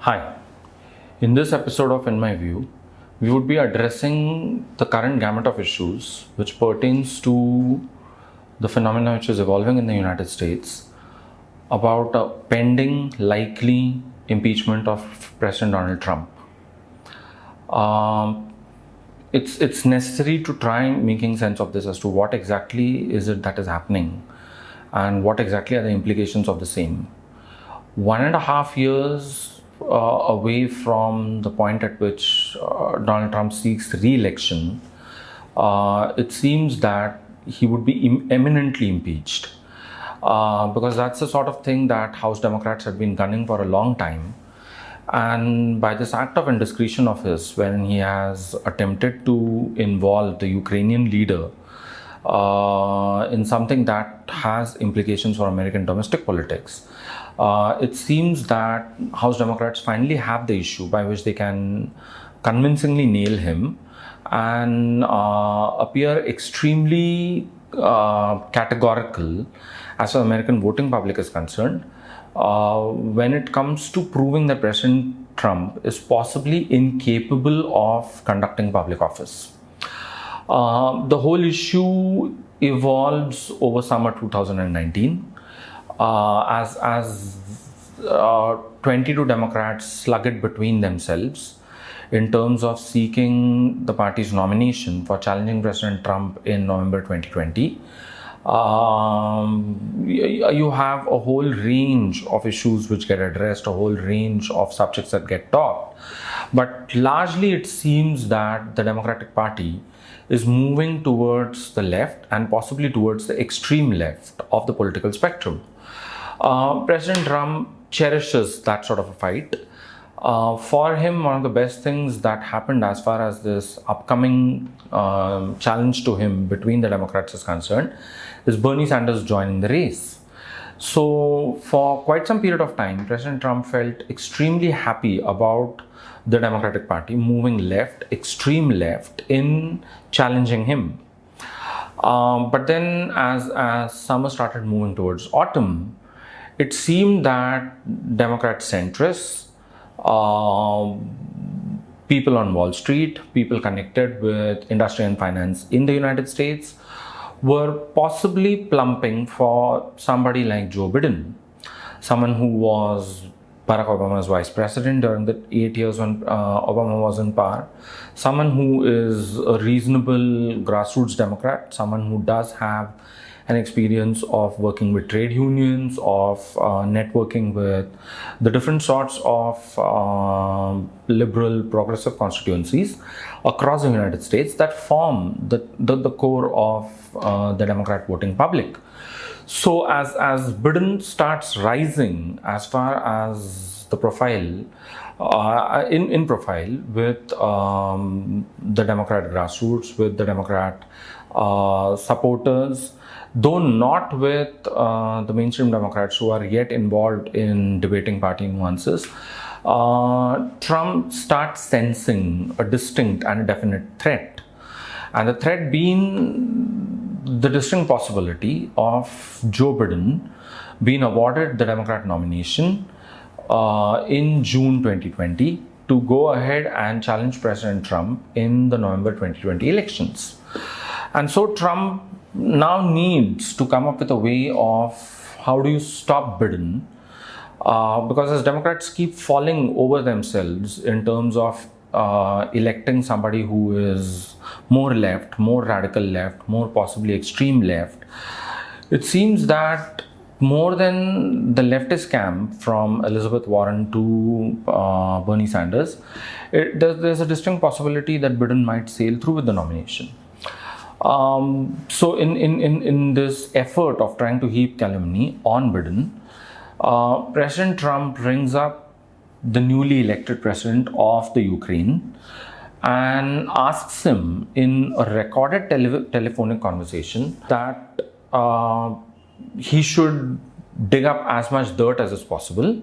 Hi, in this episode of In My View, we would be addressing the current gamut of issues which pertains to the phenomena which is evolving in the United States about a pending likely impeachment of President Donald Trump. It's necessary to try making sense of this as to what exactly is it that is happening and what exactly are the implications of the same. 1.5 years away from the point at which Donald Trump seeks re-election, it seems that he would be eminently impeached because that's the sort of thing that House Democrats have been gunning for a long time. And by this act of indiscretion of his, when he has attempted to involve the Ukrainian leader in something that has implications for American domestic politics, it seems that House Democrats finally have the issue by which they can convincingly nail him and appear extremely categorical as far as American voting public is concerned when it comes to proving that President Trump is possibly incapable of conducting public office. The whole issue evolves over summer 2019 as 22 Democrats slug it between themselves in terms of seeking the party's nomination for challenging President Trump in November 2020. You have a whole range of issues which get addressed, a whole range of subjects that get talked. But largely it seems that the Democratic Party is moving towards the left and possibly towards the extreme left of the political spectrum. President Trump cherishes that sort of a fight. For him, one of the best things that happened as far as this upcoming challenge to him between the Democrats is concerned is Bernie Sanders joining the race. So for quite some period of time, President Trump felt extremely happy about the Democratic Party moving left, extreme left, in challenging him. But then as summer started moving towards autumn, it seemed that Democrat centrists, people on Wall Street, people connected with industry and finance in the United States were possibly plumping for somebody like Joe Biden, someone who was Barack Obama's vice president during the 8 years when Obama was in power, someone who is a reasonable grassroots Democrat, someone who does have an experience of working with trade unions, of networking with the different sorts of liberal progressive constituencies across the United States that form the core of the Democrat voting public. So as Biden starts rising as far as the profile, in profile with the Democrat grassroots, with the Democrat supporters, though not with the mainstream Democrats who are yet involved in debating party nuances, Trump starts sensing a distinct and a definite threat. And the threat being the distinct possibility of Joe Biden being awarded the Democrat nomination in June 2020 to go ahead and challenge President Trump in the November 2020 elections. And so Trump now needs to come up with a way of how do you stop Biden, because as Democrats keep falling over themselves in terms of electing somebody who is more left, more radical left, more possibly extreme left, it seems that more than the leftist camp from Elizabeth Warren to Bernie Sanders, there's a distinct possibility that Biden might sail through with the nomination. So in this effort of trying to heap calumny on Biden, President Trump rings up the newly elected president of the Ukraine and asks him in a recorded telephonic conversation that he should dig up as much dirt as is possible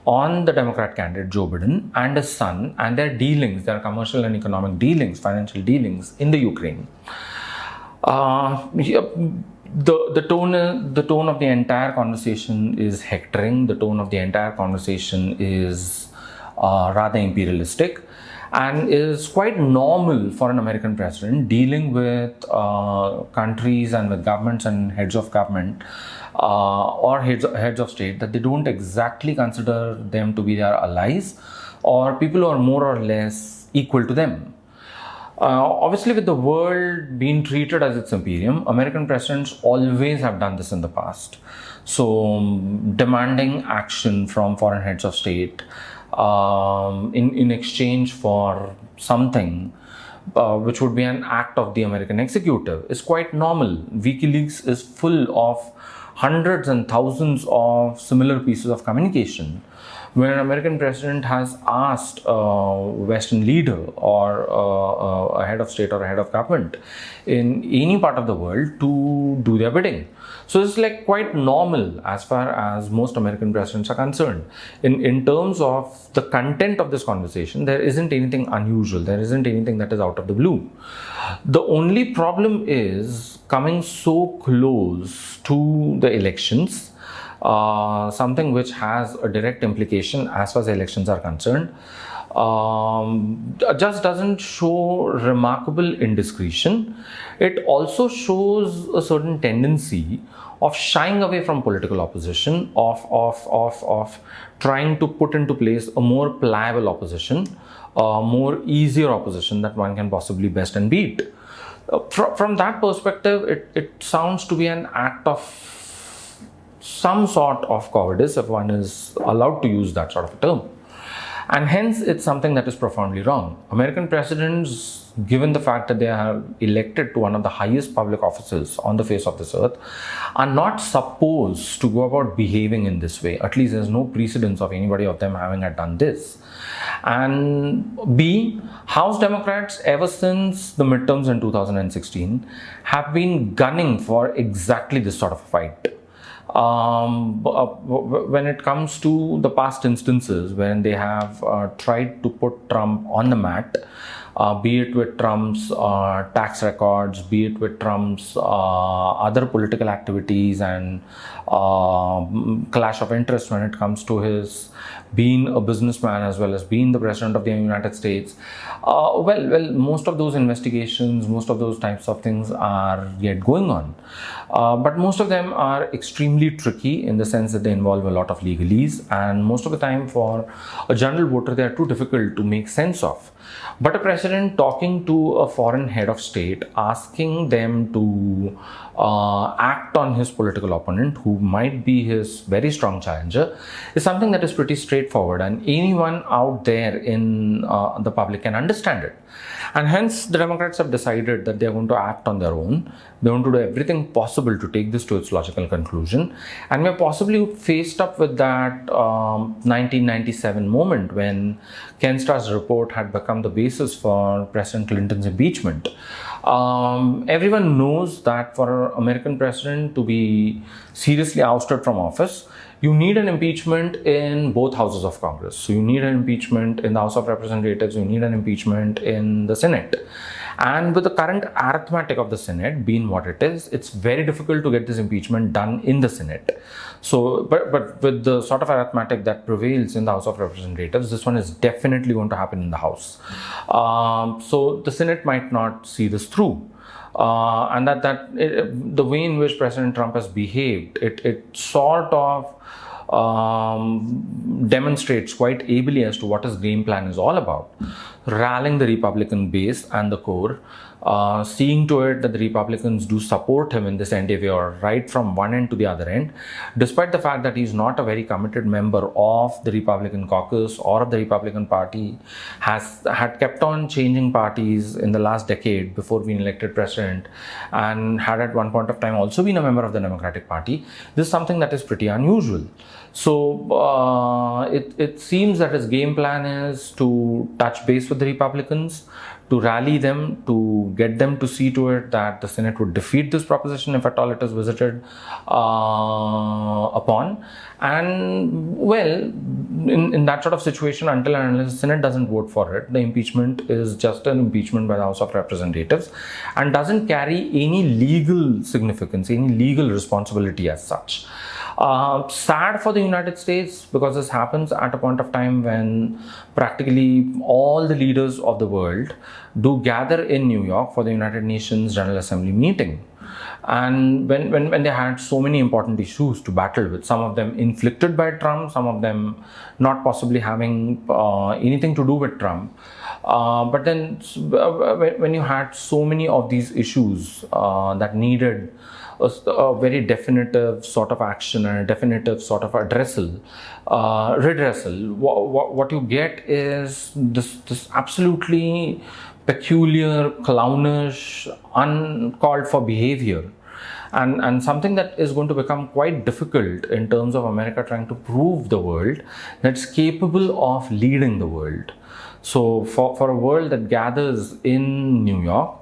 on the Democrat candidate Joe Biden and his son and their dealings, their commercial and economic dealings, financial dealings in the Ukraine. The tone of the entire conversation is hectoring. The tone of the entire conversation is rather imperialistic, and is quite normal for an American president dealing with countries and with governments and heads of government or heads of state that they don't exactly consider them to be their allies or people who are more or less equal to them. Obviously, with the world being treated as its imperium, American presidents always have done this in the past. So, demanding action from foreign heads of state in exchange for something which would be an act of the American executive is quite normal. WikiLeaks is full of hundreds and thousands of similar pieces of communication. When an American president has asked a Western leader or a head of state or a head of government in any part of the world to do their bidding. So it's like quite normal as far as most American presidents are concerned. In terms of the content of this conversation, there isn't anything unusual. There isn't anything that is out of the blue. The only problem is coming so close to the elections, something which has a direct implication as far as elections are concerned, just doesn't show remarkable indiscretion. It also shows a certain tendency of shying away from political opposition, of trying to put into place a more pliable opposition, a more easier opposition that one can possibly best and beat. From that perspective, it sounds to be an act of some sort of cowardice, if one is allowed to use that sort of a term. And hence, it's something that is profoundly wrong. American presidents, given the fact that they are elected to one of the highest public offices on the face of this earth, are not supposed to go about behaving in this way. At least there's no precedence of anybody of them having done this. And B, House Democrats, ever since the midterms in 2016, have been gunning for exactly this sort of a fight. When it comes to the past instances when they have tried to put Trump on the mat, be it with Trump's tax records, be it with Trump's other political activities and clash of interest when it comes to his being a businessman as well as being the president of the United States. Well, most of those investigations, most of those types of things are yet going on. But most of them are extremely tricky in the sense that they involve a lot of legalese, and most of the time for a general voter they are too difficult to make sense of. But a president talking to a foreign head of state, asking them to act on his political opponent, who might be his very strong challenger, is something that is pretty straightforward, and anyone out there in the public can understand it. And hence, the Democrats have decided that they are going to act on their own. They want to do everything possible to take this to its logical conclusion. And we're possibly faced up with that 1997 moment when Ken Starr's report had become the basis for President Clinton's impeachment. Everyone knows that for an American president to be seriously ousted from office, you need an impeachment in both houses of Congress. So you need an impeachment in the House of Representatives, you need an impeachment in the Senate. And with the current arithmetic of the Senate being what it is, it's very difficult to get this impeachment done in the Senate. So, but with the sort of arithmetic that prevails in the House of Representatives, this one is definitely going to happen in the House. So the Senate might not see this through. And the way in which President Trump has behaved, it sort of demonstrates quite ably as to what his game plan is all about. Rallying the Republican base and the core, seeing to it that the Republicans do support him in this endeavor right from one end to the other end, despite the fact that he's not a very committed member of the Republican caucus or of the Republican Party, had kept on changing parties in the last decade before being elected president, and had at one point of time also been a member of the Democratic Party. This is something that is pretty unusual. So it seems that his game plan is to touch base with the Republicans, to rally them, to get them to see to it that the Senate would defeat this proposition if at all it is visited upon. And well, in that sort of situation, until and unless the Senate doesn't vote for it, the impeachment is just an impeachment by the House of Representatives and doesn't carry any legal significance, any legal responsibility as such. Sad for the United States, because this happens at a point of time when practically all the leaders of the world do gather in New York for the United Nations General Assembly meeting. And when they had so many important issues to battle with, some of them inflicted by Trump, some of them not possibly having anything to do with Trump. But then when you had so many of these issues that needed a very definitive sort of action and a definitive sort of redressal, what you get is this absolutely peculiar, clownish, uncalled for behavior, and something that is going to become quite difficult in terms of America trying to prove the world that it's capable of leading the world. So for a world that gathers in New York,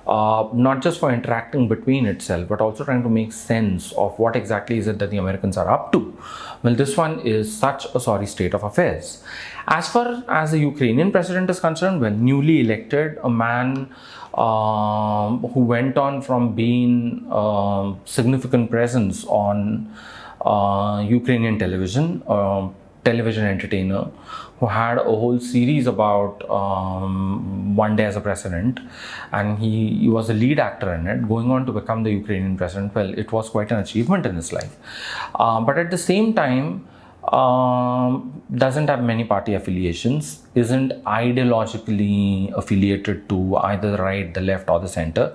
not just for interacting between itself, but also trying to make sense of what exactly is it that the Americans are up to. Well, this one is such a sorry state of affairs. As far as the Ukrainian president is concerned, well, newly elected, a man who went on from being a significant presence on Ukrainian television, television entertainer, who had a whole series about one day as a president, and he was a lead actor in it, going on to become the Ukrainian president. Well, it was quite an achievement in his life. But at the same time, doesn't have many party affiliations, isn't ideologically affiliated to either the right, the left, or the center,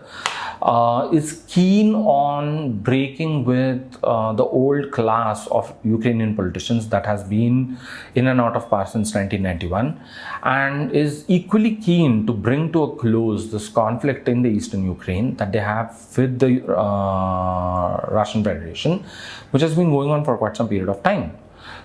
is keen on breaking with the old class of Ukrainian politicians that has been in and out of power since 1991, and is equally keen to bring to a close this conflict in the eastern Ukraine that they have with the Russian Federation, which has been going on for quite some period of time.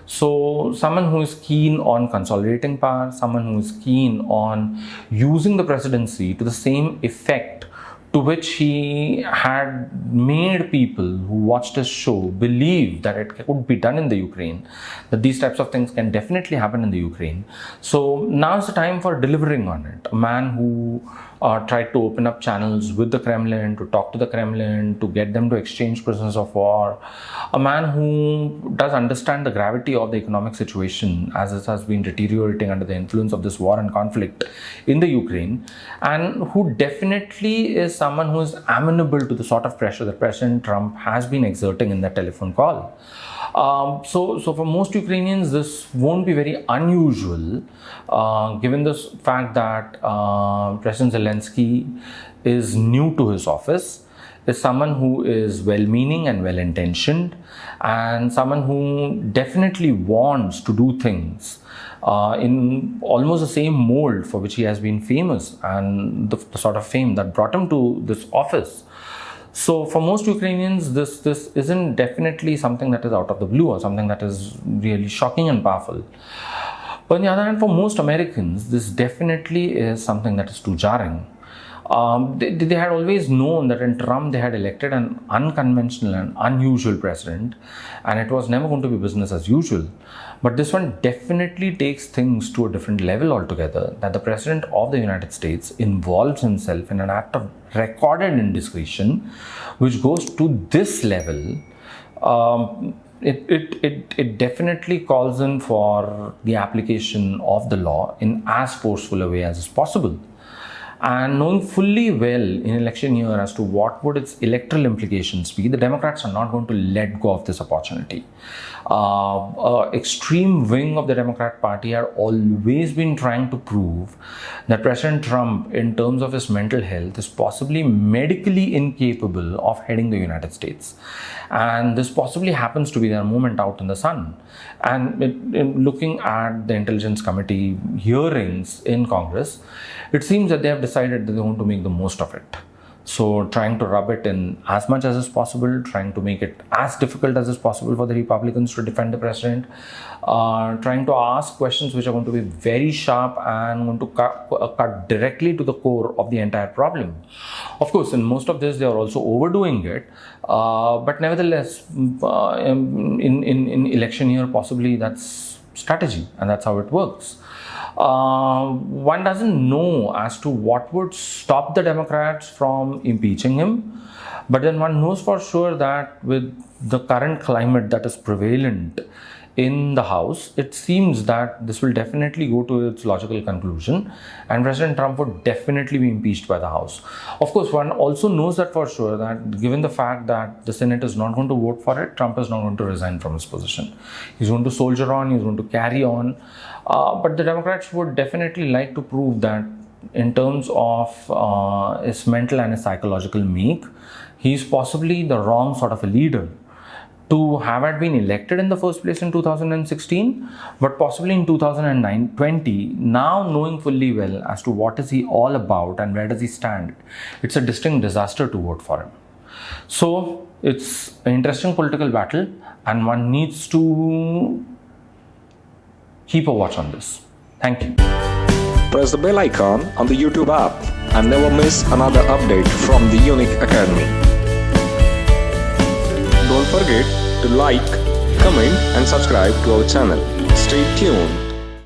So someone who is keen on consolidating power, someone who is keen on using the presidency to the same effect to which he had made people who watched his show believe that it could be done in the Ukraine, that these types of things can definitely happen in the Ukraine. So now is the time for delivering on it. A man who tried to open up channels with the Kremlin, to talk to the Kremlin, to get them to exchange prisoners of war. A man who does understand the gravity of the economic situation as it has been deteriorating under the influence of this war and conflict in the Ukraine, and who definitely is someone who is amenable to the sort of pressure that President Trump has been exerting in that telephone call. So for most Ukrainians, this won't be very unusual, given the fact that President Zelensky is new to his office, is someone who is well-meaning and well-intentioned, and someone who definitely wants to do things in almost the same mold for which he has been famous, and the sort of fame that brought him to this office. So for most Ukrainians, this isn't definitely something that is out of the blue or something that is really shocking and powerful. But on the other hand, for most Americans, this definitely is something that is too jarring. They had always known that in Trump they had elected an unconventional and unusual president, and it was never going to be business as usual. But this one definitely takes things to a different level altogether, that the President of the United States involves himself in an act of recorded indiscretion, which goes to this level. It definitely calls in for the application of the law in as forceful a way as is possible. And knowing fully well in election year as to what would its electoral implications be, the Democrats are not going to let go of this opportunity. Extreme wing of the Democrat Party had always been trying to prove that President Trump, in terms of his mental health, is possibly medically incapable of heading the United States. And this possibly happens to be their moment out in the sun. And in looking at the Intelligence Committee hearings in Congress, it seems that they have decided that they want to make the most of it. So trying to rub it in as much as is possible, trying to make it as difficult as is possible for the Republicans to defend the president, trying to ask questions which are going to be very sharp and going to cut directly to the core of the entire problem. Of course, in most of this, they are also overdoing it, but nevertheless, in election year, possibly that's strategy, and that's how it works. One doesn't know as to what would stop the Democrats from impeaching him, but then one knows for sure that with the current climate that is prevalent in the House, it seems that this will definitely go to its logical conclusion and President Trump would definitely be impeached by the House. Of course, one also knows that for sure that given the fact that the Senate is not going to vote for it, Trump is not going to resign from his position. He's going to soldier on, he's going to carry on. But the Democrats would definitely like to prove that in terms of his mental and his psychological make, he's possibly the wrong sort of a leader to have had been elected in the first place in 2016, but possibly in 2020, now knowing fully well as to what is he all about and where does he stand, it's a distinct disaster to vote for him. So it's an interesting political battle and one needs to keep a watch on this. Thank you. Press the bell icon on the YouTube app and never miss another update from the Unique Academy. Don't forget to like, comment and subscribe to our channel. Stay tuned.